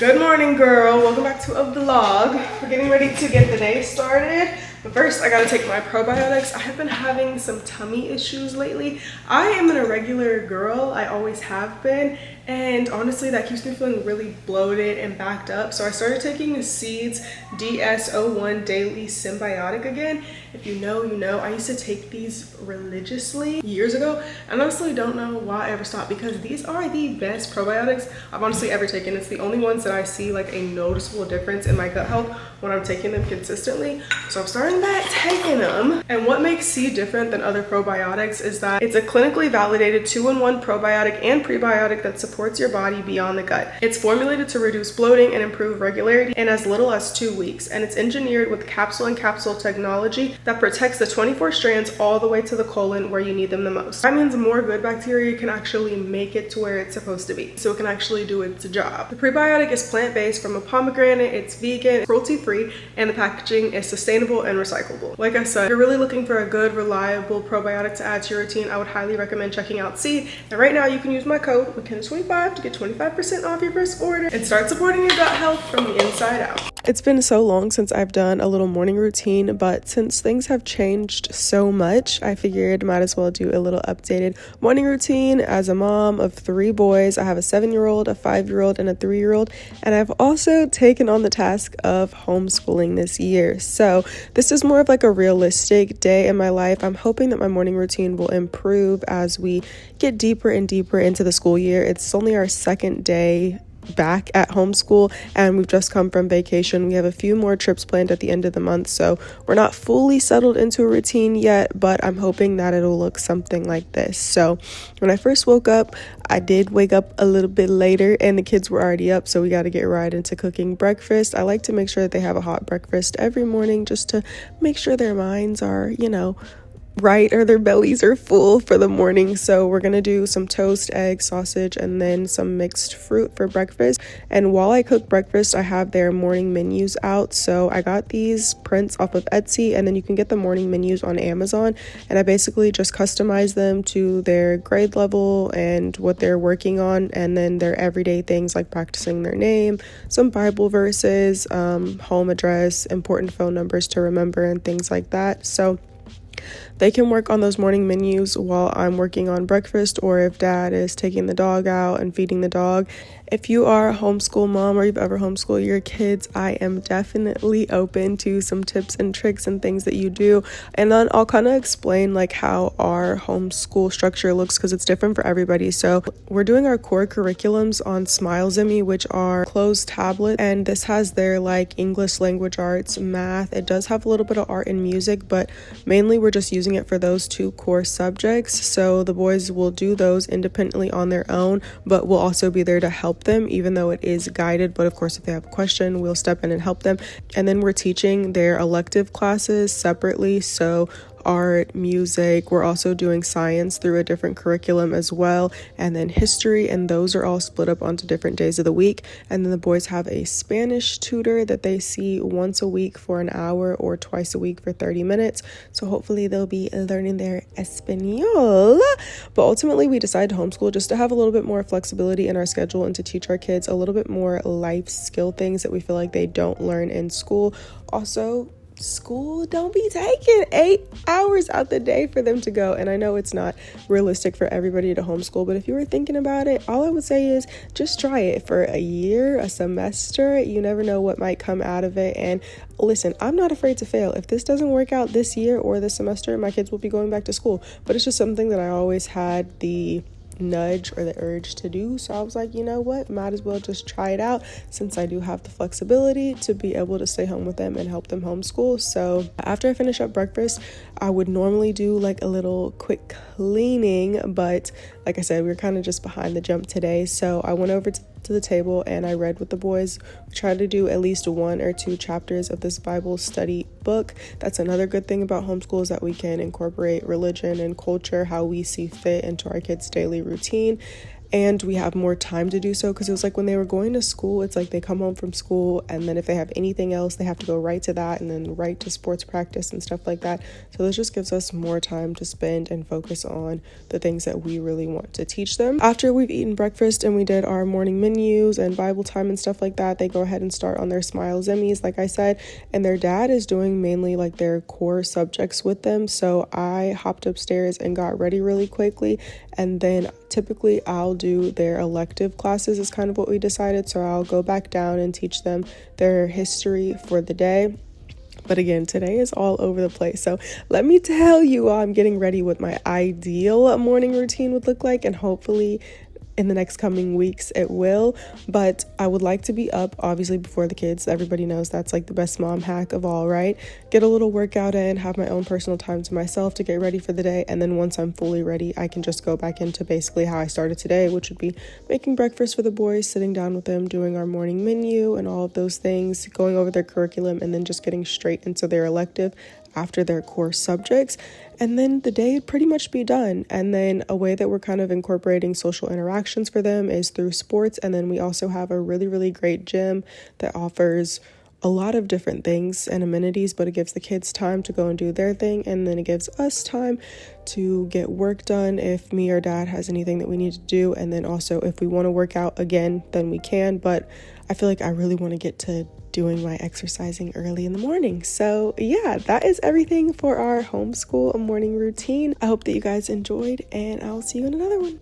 Good morning, girl. Welcome back to a vlog. We're getting ready to get the day started. But first, I gotta take my probiotics. I have been having some tummy issues lately. I am an irregular girl. I always have been. And honestly, that keeps me feeling really bloated and backed up. So I started taking the Seeds DS01 Daily Symbiotic again. If you know, you know. I used to take these religiously years ago. I honestly don't know why I ever stopped because these are the best probiotics I've honestly ever taken. It's the only ones that I see like a noticeable difference in my gut health when I'm taking them consistently. So I'm starting back taking them. And what makes C different than other probiotics is that it's a clinically validated 2-in-1 probiotic and prebiotic that supports your body beyond the gut. It's formulated to reduce bloating and improve regularity in as little as 2 weeks. And it's engineered with capsule-in-capsule technology that protects the 24 strands all the way to the colon where you need them the most. That means more good bacteria can actually make it to where it's supposed to be. So it can actually do its job. The prebiotic is plant-based from a pomegranate, it's vegan, cruelty-free, and the packaging is sustainable and recyclable. Like I said, if you're really looking for a good, reliable probiotic to add to your routine, I would highly recommend checking out Seed. And right now you can use my code McKenna25 to get 25% off your first order and start supporting your gut health from the inside out. It's been so long since I've done a little morning routine, but since things have changed so much, I figured might as well do a little updated morning routine. As a mom of 3 boys, I have a 7-year-old, a 5-year-old, and a 3-year-old, and I've also taken on the task of homeschooling this year. So this is more of like a realistic day in my life. I'm hoping that my morning routine will improve as we get deeper and deeper into the school year. It's only our second day back at homeschool and we've just come from vacation. We have a few more trips planned at the end of the month, so we're not fully settled into a routine yet, but I'm hoping that it'll look something like this. So when I first woke up, I did wake up a little bit later and the kids were already up, so we got to get right into cooking breakfast. I like to make sure that they have a hot breakfast every morning just to make sure their minds are, right, or their bellies are full for the morning. So we're gonna do some toast, egg, sausage, and then some mixed fruit for breakfast. And while I cook breakfast, I have their morning menus out. So I got these prints off of Etsy, and then you can get the morning menus on Amazon, and I basically just customize them to their grade level and what they're working on, and then their everyday things like practicing their name, some Bible verses, home address, important phone numbers to remember, and things like that. So they can work on those morning menus while I'm working on breakfast, or if dad is taking the dog out and feeding the dog. If you are a homeschool mom or you've ever homeschooled your kids, I am definitely open to some tips and tricks and things that you do. And then I'll kind of explain like how our homeschool structure looks because it's different for everybody. So we're doing our core curriculums on SmileZimmy, which are closed tablets, and this has their like English language arts, math. It does have a little bit of art and music, but mainly we're just using it for those 2 core subjects. So the boys will do those independently on their own, but we'll also be there to help them, even though it is guided. But of course, if they have a question, we'll step in and help them. And then we're teaching their elective classes separately. So art, music, we're also doing science through a different curriculum as well, and then history, and those are all split up onto different days of the week. And then the boys have a Spanish tutor that they see once a week for an hour or twice a week for 30 minutes. So hopefully they'll be learning their Espanol. But ultimately we decided to homeschool just to have a little bit more flexibility in our schedule and to teach our kids a little bit more life skill things that we feel like they don't learn in school. Also, school don't be taking 8 hours out the day for them to go, and I know it's not realistic for everybody to homeschool, but if you were thinking about it, all I would say is just try it for a year, a semester. You never know what might come out of it. And listen, I'm not afraid to fail. If this doesn't work out this year or this semester, my kids will be going back to school. But it's just something that I always had the nudge or the urge to do. So I was like, you know what, might as well just try it out since I do have the flexibility to be able to stay home with them and help them homeschool. So after I finish up breakfast, I would normally do like a little quick cleaning, but like I said, we were kind of just behind the jump today. So I went over to the table and I read with the boys. We tried to do at least 1 or 2 chapters of this Bible study book. That's another good thing about homeschool, is that we can incorporate religion and culture how we see fit into our kids' daily routine. and we have more time to do so, because it was like when they were going to school, it's like they come home from school and then if they have anything else they have to go right to that and then right to sports practice and stuff like that. So this just gives us more time to spend and focus on the things that we really want to teach them. After we've eaten breakfast and we did our morning menus and Bible time and stuff like that, they go ahead and start on their Smile Zimmies, like I said, and their dad is doing mainly like their core subjects with them. So I hopped upstairs and got ready really quickly, and then typically I'll do their elective classes is kind of what we decided. So I'll go back down and teach them their history for the day. But again, today is all over the place. So let me tell you, I'm getting ready what my ideal morning routine would look like, and hopefully in the next coming weeks it will. But I would like to be up obviously before the kids. Everybody knows that's like the best mom hack of all, right? Get a little workout in, have my own personal time to myself to get ready for the day, and then once I'm fully ready I can just go back into basically how I started today, which would be making breakfast for the boys, sitting down with them, doing our morning menu and all of those things, going over their curriculum, and then just getting straight into their elective after their core subjects, and then the day would pretty much be done. And then a way that we're kind of incorporating social interactions for them is through sports, and then we also have a really great gym that offers a lot of different things and amenities, but it gives the kids time to go and do their thing, and then it gives us time to get work done if me or dad has anything that we need to do, and then also if we want to work out again then we can. But I feel like I really want to get to doing my exercising early in the morning. So yeah, that is everything for our homeschool morning routine. I hope that you guys enjoyed, and I'll see you in another one.